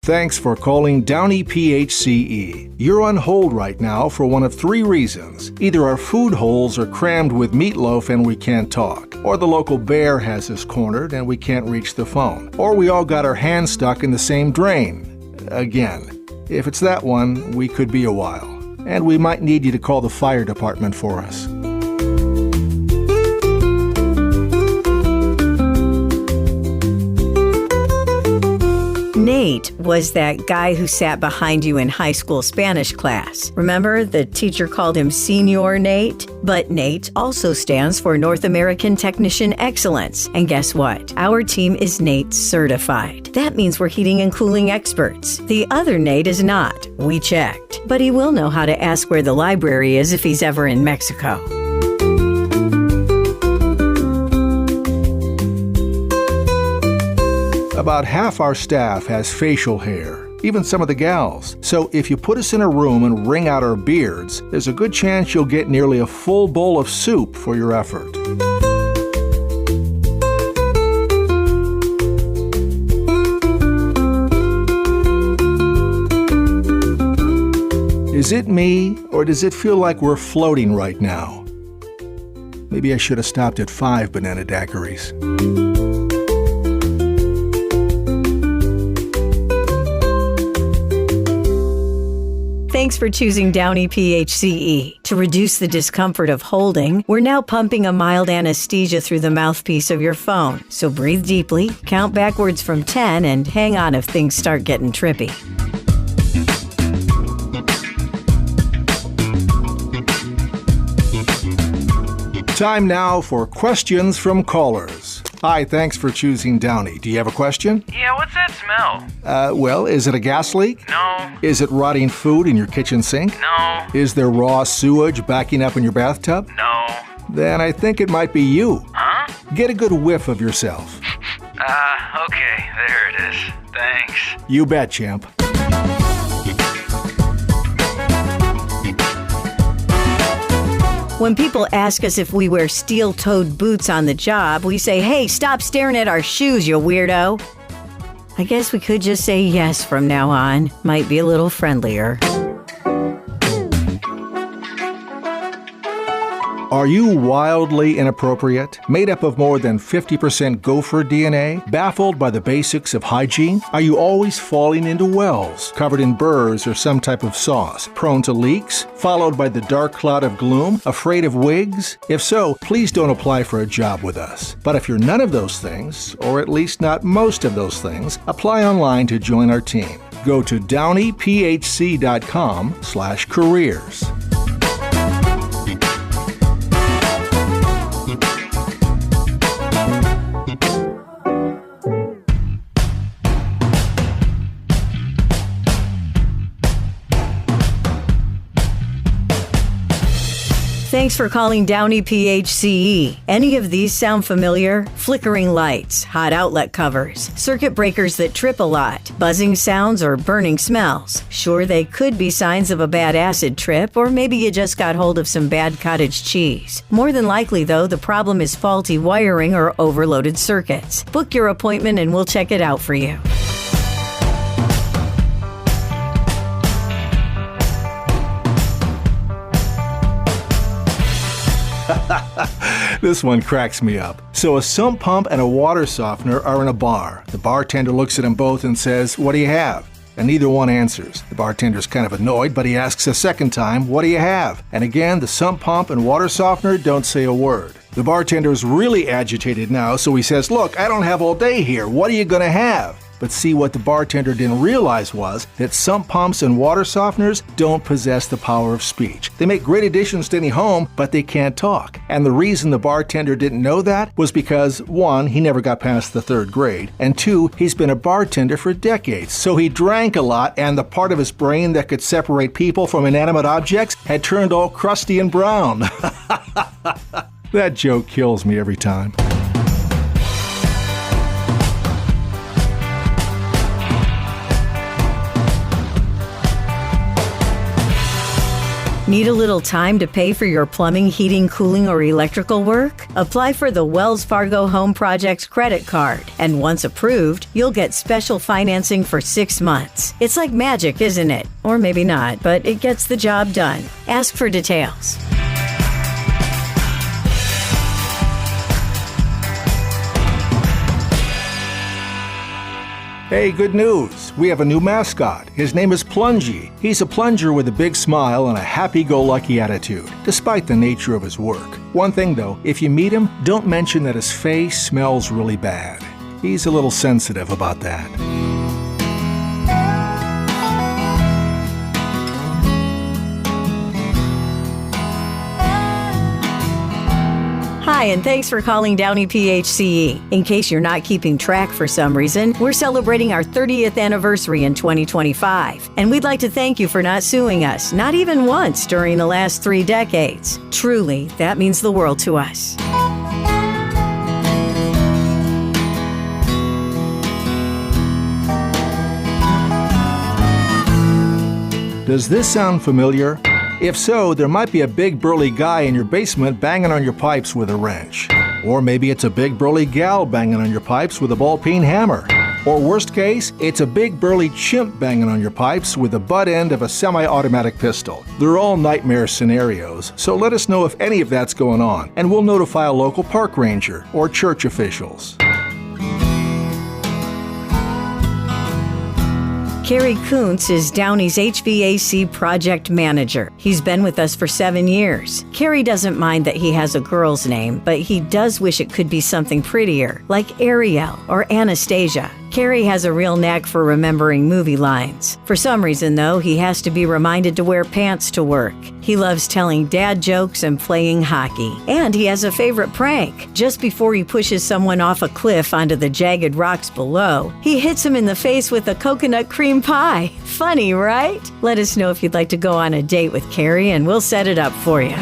Thanks for calling Downey PHCE. You're on hold right now for one of three reasons. Either our food holes are crammed with meatloaf and we can't talk, or the local bear has us cornered and we can't reach the phone, or we all got our hands stuck in the same drain. Again. If it's that one, we could be a while, and we might need you to call the fire department for us. Nate was that guy who sat behind you in high school Spanish class. Remember, the teacher called him Senior Nate? But Nate also stands for North American Technician Excellence. And guess what? Our team is Nate certified. That means we're heating and cooling experts. The other Nate is not. We checked. But he will know how to ask where the library is if he's ever in Mexico. About half our staff has facial hair, even some of the gals. So if you put us in a room and wring out our beards, there's a good chance you'll get nearly a full bowl of soup for your effort. Is it me, or does it feel like we're floating right now? Maybe I should have stopped at 5 banana daiquiris. Thanks for choosing Downey PHCE. To reduce the discomfort of holding, we're now pumping a mild anesthesia through the mouthpiece of your phone. So breathe deeply, count backwards from 10, and hang on if things start getting trippy. Time now for questions from callers. Hi, thanks for choosing Downey. Do you have a question? Yeah, what's that smell? Well, is it a gas leak? No. Is it rotting food in your kitchen sink? No. Is there raw sewage backing up in your bathtub? No. Then I think it might be you. Huh? Get a good whiff of yourself. Okay, there it is. Thanks. You bet, champ. When people ask us if we wear steel-toed boots on the job, we say, "Hey, stop staring at our shoes, you weirdo." I guess we could just say yes from now on. Might be a little friendlier. Are you wildly inappropriate? Made up of more than 50% gopher DNA? Baffled by the basics of hygiene? Are you always falling into wells, covered in burrs or some type of sauce? Prone to leaks? Followed by the dark cloud of gloom? Afraid of wigs? If so, please don't apply for a job with us. But if you're none of those things, or at least not most of those things, apply online to join our team. Go to downeyphc.com/careers. Thanks for calling Downey PHCE. Any of these sound familiar? Flickering lights, hot outlet covers, circuit breakers that trip a lot, buzzing sounds, or burning smells. Sure, they could be signs of a bad acid trip, or maybe you just got hold of some bad cottage cheese. More than likely, though, the problem is faulty wiring or overloaded circuits. Book your appointment and we'll check it out for you. This one cracks me up. So a sump pump and a water softener are in a bar. The bartender looks at them both and says, "What do you have?" And neither one answers. The bartender's kind of annoyed, but he asks a second time, "What do you have?" And again, the sump pump and water softener don't say a word. The bartender's really agitated now, so he says, "Look, I don't have all day here. What are you gonna have?" But see, what the bartender didn't realize was that sump pumps and water softeners don't possess the power of speech. They make great additions to any home, but they can't talk. And the reason the bartender didn't know that was because, 1, he never got past the 3rd grade, and 2, he's been a bartender for decades. So he drank a lot, and the part of his brain that could separate people from inanimate objects had turned all crusty and brown. That joke kills me every time. Need a little time to pay for your plumbing, heating, cooling, or electrical work? Apply for the Wells Fargo Home Projects credit card, and once approved, you'll get special financing for 6 months. It's like magic, isn't it? Or maybe not, but it gets the job done. Ask for details. Hey, good news. We have a new mascot. His name is Plungy. He's a plunger with a big smile and a happy-go-lucky attitude, despite the nature of his work. One thing though, if you meet him, don't mention that his face smells really bad. He's a little sensitive about that. Hi, and thanks for calling Downey PHCE. In case you're not keeping track for some reason, we're celebrating our 30th anniversary in 2025. And we'd like to thank you for not suing us, not even once during the last 3 decades. Truly, that means the world to us. Does this sound familiar? If so, there might be a big burly guy in your basement banging on your pipes with a wrench. Or maybe it's a big burly gal banging on your pipes with a ball-peen hammer. Or worst case, it's a big burly chimp banging on your pipes with the butt end of a semi-automatic pistol. They're all nightmare scenarios, so let us know if any of that's going on, and we'll notify a local park ranger or church officials. Kerry Kuntz is Downey's HVAC project manager. He's been with us for 7 years. Kerry doesn't mind that he has a girl's name, but he does wish it could be something prettier, like Ariel or Anastasia. Kerry has a real knack for remembering movie lines. For some reason, though, he has to be reminded to wear pants to work. He loves telling dad jokes and playing hockey. And he has a favorite prank. Just before he pushes someone off a cliff onto the jagged rocks below, he hits him in the face with a coconut cream pie. Funny, right? Let us know if you'd like to go on a date with Kerry, and we'll set it up for you.